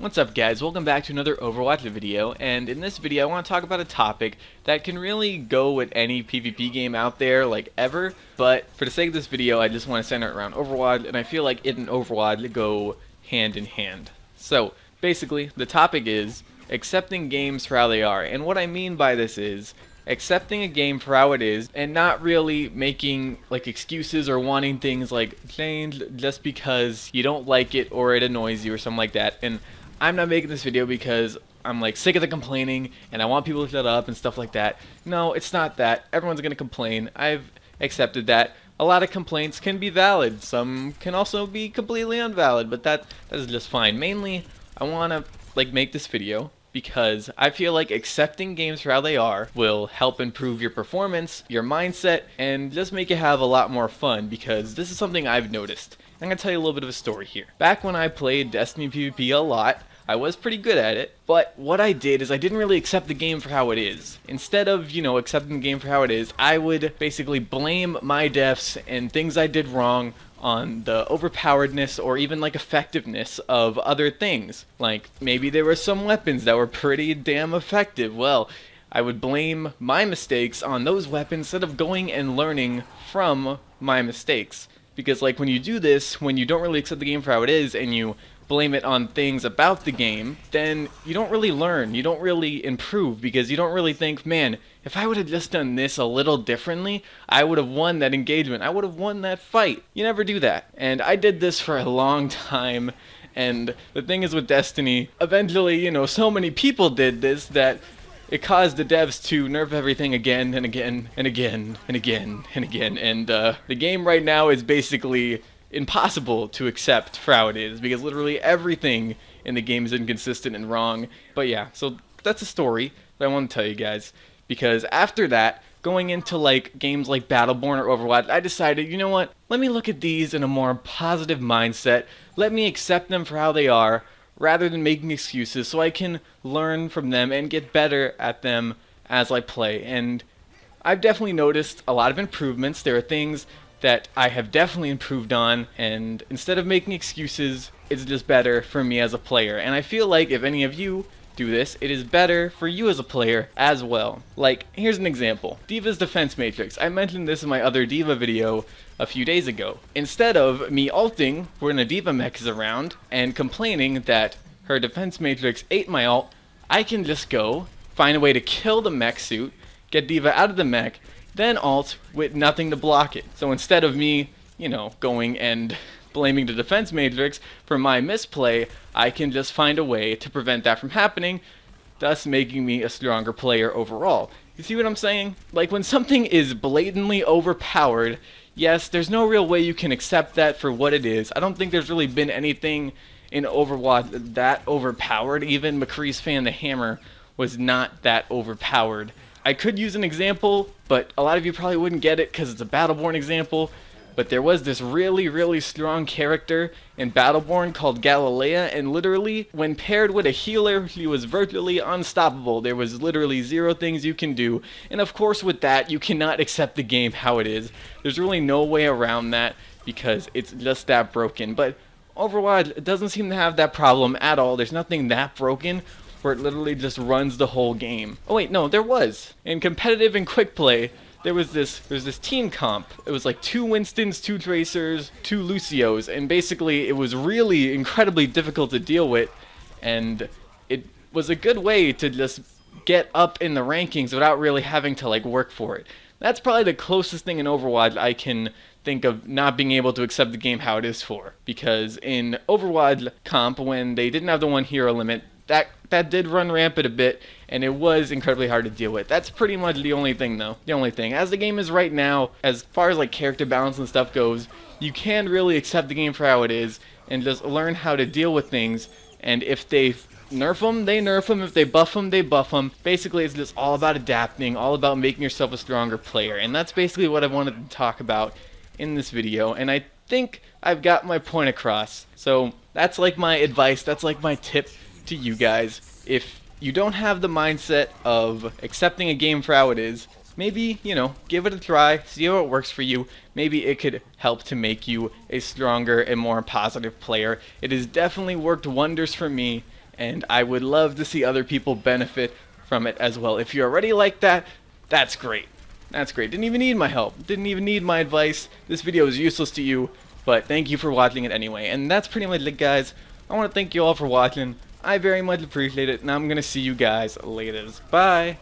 What's up guys, welcome back to another Overwatch video, and in this video I want to talk about a topic that can really go with any PvP game out there, like ever, but for the sake of this video I just want to center it around Overwatch, and I feel like it and Overwatch go hand in hand. So basically the topic is accepting games for how they are, and what I mean by this is accepting a game for how it is and not really making like excuses or wanting things like changed just because you don't like it or it annoys you or something like that. And I'm not making this video because I'm like sick of the complaining and I want people to shut up and stuff like that. No, it's not that. Everyone's gonna complain. I've accepted that. A lot of complaints can be valid. Some can also be completely invalid, but that is just fine. Mainly, I want to like make this video because I feel like accepting games for how they are will help improve your performance, your mindset, and just make you have a lot more fun, because this is something I've noticed. I'm going to tell you a little bit of a story here. Back when I played Destiny PvP a lot, I was pretty good at it, but what I did is I didn't really accept the game for how it is. Instead of, accepting the game for how it is, I would basically blame my deaths and things I did wrong on the overpoweredness or even like effectiveness of other things. Like maybe there were some weapons that were pretty damn effective. Well, I would blame my mistakes on those weapons instead of going and learning from my mistakes. Because like when you do this, when you don't really accept the game for how it is and you blame it on things about the game, then you don't really learn, you don't really improve, because you don't really think, man, if I would have just done this a little differently, I would have won that engagement, I would have won that fight. You never do that. And I did this for a long time, and the thing is with Destiny, eventually, so many people did this that it caused the devs to nerf everything again and again and again and again and again, and the game right now is basically impossible to accept for how it is, because literally everything in the game is inconsistent and wrong. But yeah, so that's a story that I want to tell you guys, because after that, going into like games like Battleborn or Overwatch, I decided, you know what, let me look at these in a more positive mindset, let me accept them for how they are rather than making excuses, so I can learn from them and get better at them as I play. And I've definitely noticed a lot of improvements. There are things that I have definitely improved on, and instead of making excuses, it's just better for me as a player. And I feel like if any of you do this, it is better for you as a player as well. Like, here's an example. D.Va's defense matrix. I mentioned this in my other D.Va video a few days ago. Instead of me ulting when a D.Va mech is around and complaining that her defense matrix ate my ult, I can just go, find a way to kill the mech suit, get D.Va out of the mech, then ult with nothing to block it. So instead of me, going and blaming the defense matrix for my misplay, I can just find a way to prevent that from happening, thus making me a stronger player overall. You see what I'm saying? Like when something is blatantly overpowered, yes, there's no real way you can accept that for what it is. I don't think there's really been anything in Overwatch that overpowered. Even McCree's fan, the Hammer, was not that overpowered. I could use an example, but a lot of you probably wouldn't get it because it's a Battleborn example. But there was this really, really strong character in Battleborn called Galilea, and literally, when paired with a healer, she was virtually unstoppable. There was literally zero things you can do. And of course with that, you cannot accept the game how it is. There's really no way around that because it's just that broken. But Overwatch doesn't seem to have that problem at all. There's nothing that broken where it literally just runs the whole game. Oh wait, no, there was. In competitive and quick play, there was this team comp. It was like 2 Winstons, 2 Tracers, 2 Lucios, and basically it was really incredibly difficult to deal with, and it was a good way to just get up in the rankings without really having to like work for it. That's probably the closest thing in Overwatch I can think of not being able to accept the game how it is for, because in Overwatch comp, when they didn't have the 1 hero limit, that did run rampant a bit, and it was incredibly hard to deal with. That's pretty much the only thing, though. The only thing. As the game is right now, as far as like character balance and stuff goes, you can really accept the game for how it is and just learn how to deal with things. And if they nerf them, they nerf them. If they buff them, they buff them. Basically, it's just all about adapting, all about making yourself a stronger player. And that's basically what I wanted to talk about in this video. And I think I've got my point across. So that's like my advice. That's like my tip to you guys. If you don't have the mindset of accepting a game for how it is, maybe, give it a try, see how it works for you. Maybe it could help to make you a stronger and more positive player. It has definitely worked wonders for me, and I would love to see other people benefit from it as well. If you're already like that, that's great. That's great. Didn't even need my help. Didn't even need my advice. This video is useless to you, but thank you for watching it anyway. And that's pretty much it, guys. I want to thank you all for watching. I very much appreciate it, and I'm going to see you guys later. Bye.